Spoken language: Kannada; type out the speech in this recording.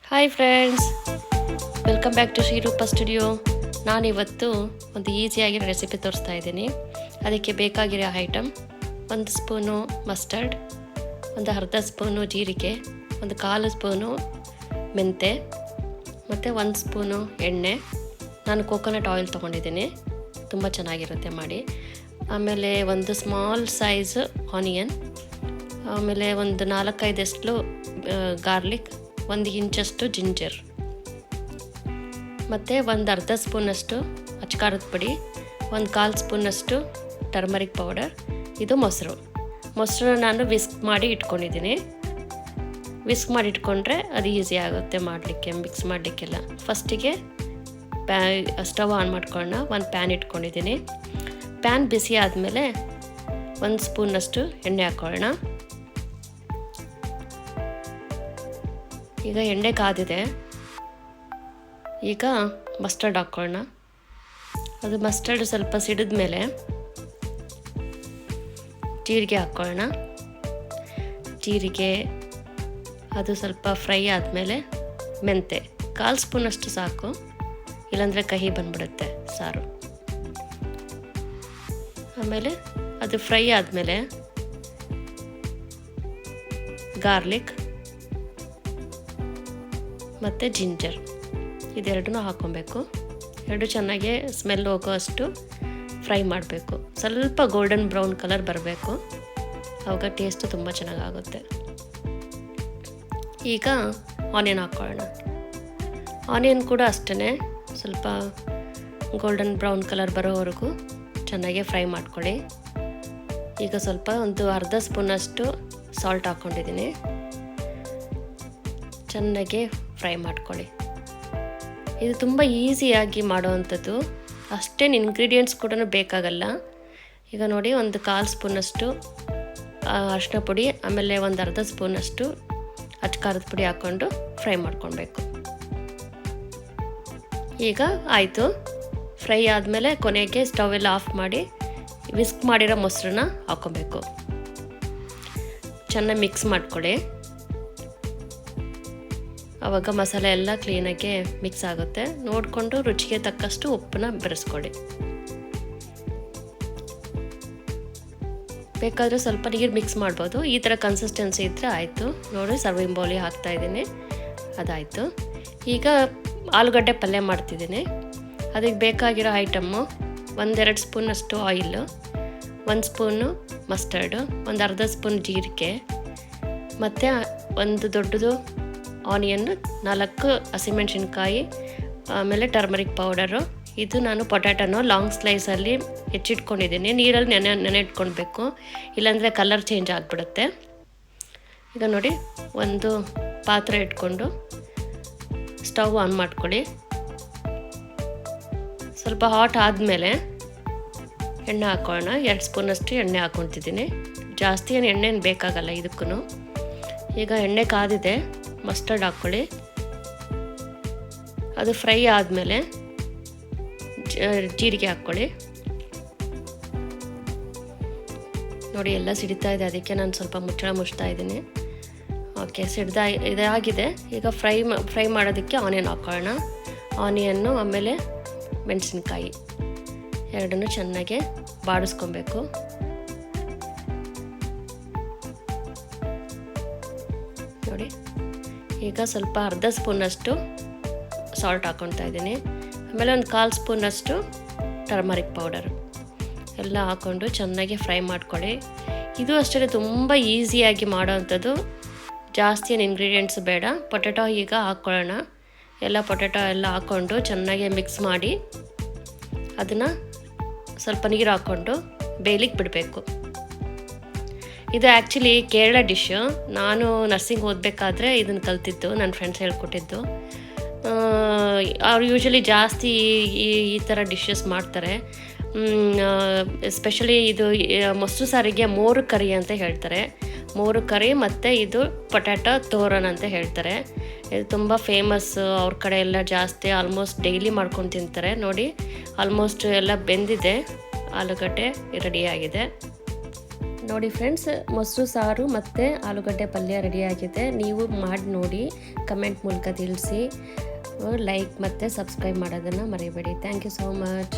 Hi friends, welcome back to Shriroopa studio. ನಾನಿವತ್ತು ಒಂದು ಈಸಿಯಾಗಿರೋ ರೆಸಿಪಿ ತೋರಿಸ್ತಾ ಇದ್ದೀನಿ. ಅದಕ್ಕೆ ಬೇಕಾಗಿರೋ ಐಟಮ್: 1 ಸ್ಪೂನು ಮಸ್ಟರ್ಡ್, ಒಂದು ಅರ್ಧ ಸ್ಪೂನು ಜೀರಿಗೆ, ಒಂದು 1/4 ಸ್ಪೂನು ಮೆಂತೆ ಮತ್ತು 1 ಸ್ಪೂನು ಎಣ್ಣೆ. ನಾನು ಕೋಕೋನಟ್ ಆಯಿಲ್ ತೊಗೊಂಡಿದ್ದೀನಿ, ತುಂಬ ಚೆನ್ನಾಗಿರುತ್ತೆ ಮಾಡಿ. ಆಮೇಲೆ ಒಂದು ಸ್ಮಾಲ್ ಸೈಜ್ ಆನಿಯನ್, ಆಮೇಲೆ ಒಂದು 4-5 ಗಾರ್ಲಿಕ್, 1 ಇಂಚಷ್ಟು ಜಿಂಜರ್, ಮತ್ತು ಒಂದು ಅರ್ಧ ಸ್ಪೂನಷ್ಟು ಅಚ್ಕಾರದ ಪುಡಿ, ಒಂದು 1/4 ಸ್ಪೂನಷ್ಟು ಟರ್ಮರಿಕ್ ಪೌಡರ್. ಇದು ಮೊಸರು ನಾನು ವಿಸ್ಕ್ ಮಾಡಿ ಇಟ್ಕೊಂಡಿದ್ದೀನಿ. ವಿಸ್ಕ್ ಮಾಡಿ ಇಟ್ಕೊಂಡ್ರೆ ಅದು ಈಸಿ ಆಗುತ್ತೆ ಮಾಡಲಿಕ್ಕೆ, ಮಿಕ್ಸ್ ಮಾಡಲಿಕ್ಕೆಲ್ಲ. ಫಸ್ಟಿಗೆ ಸ್ಟವ್ ಆನ್ ಮಾಡ್ಕೊಳ್ಳೋಣ. ಒಂದು ಪ್ಯಾನ್ ಇಟ್ಕೊಂಡಿದ್ದೀನಿ. ಪ್ಯಾನ್ ಬಿಸಿ ಆದಮೇಲೆ 1 ಸ್ಪೂನಷ್ಟು ಎಣ್ಣೆ ಹಾಕ್ಕೊಳ್ಳೋಣ. ಈಗ ಎಣ್ಣೆ ಕಾದಿದೆ. ಈಗ ಮಸ್ಟರ್ಡ್ ಹಾಕ್ಕೊಳ್ಳೋಣ. ಅದು ಮಸ್ಟರ್ಡ್ ಸ್ವಲ್ಪ ಸಿಡಿದ ಮೇಲೆ ಜೀರಿಗೆ ಹಾಕ್ಕೊಳ್ಳೋಣ. ಜೀರಿಗೆ ಅದು ಸ್ವಲ್ಪ ಫ್ರೈ ಆದಮೇಲೆ ಮೆಂತೆ 1/4 ಸ್ಪೂನಷ್ಟು ಸಾಕು, ಇಲ್ಲಾಂದರೆ ಕಹಿ ಬಂದ್ಬಿಡುತ್ತೆ ಸಾರು. ಆಮೇಲೆ ಅದು ಫ್ರೈ ಆದಮೇಲೆ ಗಾರ್ಲಿಕ್ ಮತ್ತು ಜಿಂಜರ್ ಇದೆರಡನ್ನೂ ಹಾಕ್ಕೊಬೇಕು. ಎರಡು ಚೆನ್ನಾಗಿ ಸ್ಮೆಲ್ ಹೋಗೋ ಅಷ್ಟು ಫ್ರೈ ಮಾಡಬೇಕು. ಸ್ವಲ್ಪ ಗೋಲ್ಡನ್ ಬ್ರೌನ್ ಕಲರ್ ಬರಬೇಕು, ಆವಾಗ ಟೇಸ್ಟು ತುಂಬ ಚೆನ್ನಾಗಾಗುತ್ತೆ. ಈಗ ಆನಿಯನ್ ಹಾಕ್ಕೊಳ್ಳೋಣ. ಆನಿಯನ್ ಕೂಡ ಅಷ್ಟೇ ಸ್ವಲ್ಪ ಗೋಲ್ಡನ್ ಬ್ರೌನ್ ಕಲರ್ ಬರೋವರೆಗೂ ಚೆನ್ನಾಗಿ ಫ್ರೈ ಮಾಡ್ಕೊಳ್ಳಿ. ಈಗ ಸ್ವಲ್ಪ ಒಂದು ಅರ್ಧ ಸ್ಪೂನಷ್ಟು ಸಾಲ್ಟ್ ಹಾಕ್ಕೊಂಡಿದ್ದೀನಿ. ಚೆನ್ನಾಗಿ ಫ್ರೈ ಮಾಡ್ಕೊಳ್ಳಿ. ಇದು ತುಂಬ ಈಸಿಯಾಗಿ ಮಾಡೋವಂಥದ್ದು, ಅಷ್ಟೇನು ಇಂಗ್ರೀಡಿಯೆಂಟ್ಸ್ ಕೂಡ ಬೇಕಾಗಲ್ಲ. ಈಗ ನೋಡಿ, ಒಂದು 1/4 ಸ್ಪೂನಷ್ಟು ಅರಿಶಿನ ಪುಡಿ, ಆಮೇಲೆ ಒಂದು ಅರ್ಧ ಸ್ಪೂನಷ್ಟು ಅಚ್ಕಾರದ ಪುಡಿ ಹಾಕ್ಕೊಂಡು ಫ್ರೈ ಮಾಡ್ಕೊಳ್ಬೇಕು. ಈಗ ಆಯಿತು. ಫ್ರೈ ಆದಮೇಲೆ ಕೊನೆಗೆ ಸ್ಟವ್ ಎಲ್ಲ ಆಫ್ ಮಾಡಿ ವಿಸ್ಕ್ ಮಾಡಿರೋ ಮೊಸರನ್ನ ಹಾಕ್ಕೊಬೇಕು. ಚೆನ್ನಾಗಿ ಮಿಕ್ಸ್ ಮಾಡ್ಕೊಳ್ಳಿ, ಆವಾಗ ಮಸಾಲೆ ಎಲ್ಲ ಕ್ಲೀನಾಗಿ ಮಿಕ್ಸ್ ಆಗುತ್ತೆ. ನೋಡಿಕೊಂಡು ರುಚಿಗೆ ತಕ್ಕಷ್ಟು ಉಪ್ಪನ್ನ ಬೆರೆಸ್ಕೊಳ್ಳಿ. ಬೇಕಾದರೆ ಸ್ವಲ್ಪ ನೀರು ಮಿಕ್ಸ್ ಮಾಡ್ಬೋದು. ಈ ಥರ ಕನ್ಸಿಸ್ಟೆನ್ಸಿ ಇದ್ದರೆ ಆಯಿತು. ನೋಡಿ, ಸರ್ವಿಂಗ್ ಬೌಲಿಗೆ ಹಾಕ್ತಾಯಿದ್ದೀನಿ, ಅದಾಯಿತು. ಈಗ ಆಲೂಗಡ್ಡೆ ಪಲ್ಯ ಮಾಡ್ತಿದ್ದೀನಿ. ಅದಕ್ಕೆ ಬೇಕಾಗಿರೋ ಐಟಮ್ಮು: 1-2 ಸ್ಪೂನಷ್ಟು ಆಯಿಲು, 1 ಸ್ಪೂನು ಮಸ್ಟರ್ಡು, ಒಂದು ಅರ್ಧ ಸ್ಪೂನ್ ಜೀರಿಗೆ, ಮತ್ತು ಒಂದು ದೊಡ್ಡದು ಆನಿಯನ್ನು, 4 ಹಸಿಮೆಣಸಿನ್ಕಾಯಿ, ಆಮೇಲೆ ಟರ್ಮರಿಕ್ ಪೌಡರು. ಇದು ನಾನು ಪೊಟ್ಯಾಟೊನೋ ಲಾಂಗ್ ಸ್ಲೈಸಲ್ಲಿ ಹೆಚ್ಚಿಟ್ಕೊಂಡಿದ್ದೀನಿ. ನೀರಲ್ಲಿ ನೆನೆ ಇಟ್ಕೊಳ್ಬೇಕು, ಇಲ್ಲಾಂದರೆ ಕಲರ್ ಚೇಂಜ್ ಆಗಿಬಿಡುತ್ತೆ. ಈಗ ನೋಡಿ, ಒಂದು ಪಾತ್ರೆ ಇಟ್ಕೊಂಡು ಸ್ಟವ್ ಆನ್ ಮಾಡ್ಕೊಳ್ಳಿ. ಸ್ವಲ್ಪ ಹಾಟ್ ಆದಮೇಲೆ ಎಣ್ಣೆ ಹಾಕ್ಕೊಳ್ಳೋಣ. 2 ಸ್ಪೂನಷ್ಟು ಎಣ್ಣೆ ಹಾಕ್ಕೊತಿದ್ದೀನಿ. ಜಾಸ್ತಿ ಎಣ್ಣೆನು ಬೇಕಾಗಲ್ಲ ಇದಕ್ಕೂ. ಈಗ ಎಣ್ಣೆ ಕಾದಿದೆ, ಮಸ್ಟರ್ಡ್ ಹಾಕ್ಕೊಳ್ಳಿ. ಅದು ಫ್ರೈ ಆದಮೇಲೆ ಜೀರಿಗೆ ಹಾಕ್ಕೊಳ್ಳಿ. ನೋಡಿ, ಎಲ್ಲ ಸಿಡಿತಾ ಇದೆ, ಅದಕ್ಕೆ ನಾನು ಸ್ವಲ್ಪ ಮುಚ್ಚಳ ಇದ್ದೀನಿ. ಓಕೆ, ಇದಾಗಿದೆ. ಈಗ ಫ್ರೈ ಮಾಡೋದಕ್ಕೆ ಆನಿಯನ್ ಹಾಕ್ಕೊಳ್ಳೋಣ. ಆನಿಯನ್ನು, ಆಮೇಲೆ ಮೆಣಸಿನ್ಕಾಯಿ ಎರಡನ್ನೂ ಚೆನ್ನಾಗಿ ಬಾಡಿಸ್ಕೊಬೇಕು. ನೋಡಿ, ಈಗ ಸ್ವಲ್ಪ ಅರ್ಧ ಸ್ಪೂನಷ್ಟು ಸಾಲ್ಟ್ ಹಾಕ್ಕೊಳ್ತಾ ಇದ್ದೀನಿ. ಆಮೇಲೆ ಒಂದು 1/4 ಸ್ಪೂನಷ್ಟು ಟರ್ಮರಿಕ್ ಪೌಡರ್ ಎಲ್ಲ ಹಾಕ್ಕೊಂಡು ಚೆನ್ನಾಗಿ ಫ್ರೈ ಮಾಡ್ಕೊಳ್ಳಿ. ಇದು ಅಷ್ಟೇ ತುಂಬ ಈಸಿಯಾಗಿ ಮಾಡೋವಂಥದ್ದು, ಜಾಸ್ತಿ ಏನು ಇಂಗ್ರೀಡಿಯೆಂಟ್ಸ್ ಬೇಡ. ಪೊಟ್ಯಾಟೊ ಈಗ ಹಾಕ್ಕೊಳ್ಳೋಣ. ಪೊಟ್ಯಾಟೊ ಎಲ್ಲ ಹಾಕ್ಕೊಂಡು ಚೆನ್ನಾಗಿ ಮಿಕ್ಸ್ ಮಾಡಿ ಅದನ್ನು ಸ್ವಲ್ಪ ನೀರು ಹಾಕ್ಕೊಂಡು ಬೇಯಲಿಕ್ಕೆ ಬಿಡಬೇಕು. ಇದು ಆ್ಯಕ್ಚುಲಿ ಕೇರಳ ಡಿಶ್ಶು. ನಾನು ನರ್ಸಿಂಗ್ ಓದಬೇಕಾದ್ರೆ ಇದನ್ನು ಕಲ್ತಿದ್ದು, ನನ್ನ ಫ್ರೆಂಡ್ಸ್ ಹೇಳ್ಕೊಟ್ಟಿದ್ದು. ಅವ್ರು ಯೂಶ್ವಲಿ ಜಾಸ್ತಿ ಈ ಥರ ಡಿಶಸ್ ಮಾಡ್ತಾರೆ. ಎಸ್ಪೆಷಲಿ ಇದು ಮೊಸರು ಸಾರಿಗೆ ಮೋರು ಕರಿ ಅಂತ ಹೇಳ್ತಾರೆ. ಮೋರು ಕರಿ ಮತ್ತು ಇದು ಪೊಟ್ಯಾಟೊ ತೋರನ್ ಅಂತ ಹೇಳ್ತಾರೆ. ಇದು ತುಂಬ ಫೇಮಸ್ಸು ಅವ್ರ ಕಡೆ ಎಲ್ಲ ಜಾಸ್ತಿ. ಆಲ್ಮೋಸ್ಟ್ ಡೈಲಿ ಮಾಡ್ಕೊಂಡು ತಿಂತಾರೆ. ನೋಡಿ, ಆಲ್ಮೋಸ್ಟ್ ಎಲ್ಲ ಬೆಂದಿದೆ, ಆಲೂಗಡ್ಡೆ ರೆಡಿಯಾಗಿದೆ. ನೋಡಿ ಫ್ರೆಂಡ್ಸ್, ಮೊಸರು ಸಾರು ಮತ್ತು ಆಲೂಗಡ್ಡೆ ಪಲ್ಯ ರೆಡಿಯಾಗಿದೆ. ನೀವು ಮಾಡಿ ನೋಡಿ, ಕಮೆಂಟ್ ಮೂಲಕ ತಿಳಿಸಿ. ಲೈಕ್ ಮತ್ತು ಸಬ್ಸ್ಕ್ರೈಬ್ ಮಾಡೋದನ್ನು ಮರಿಬೇಡಿ. Thank you so much.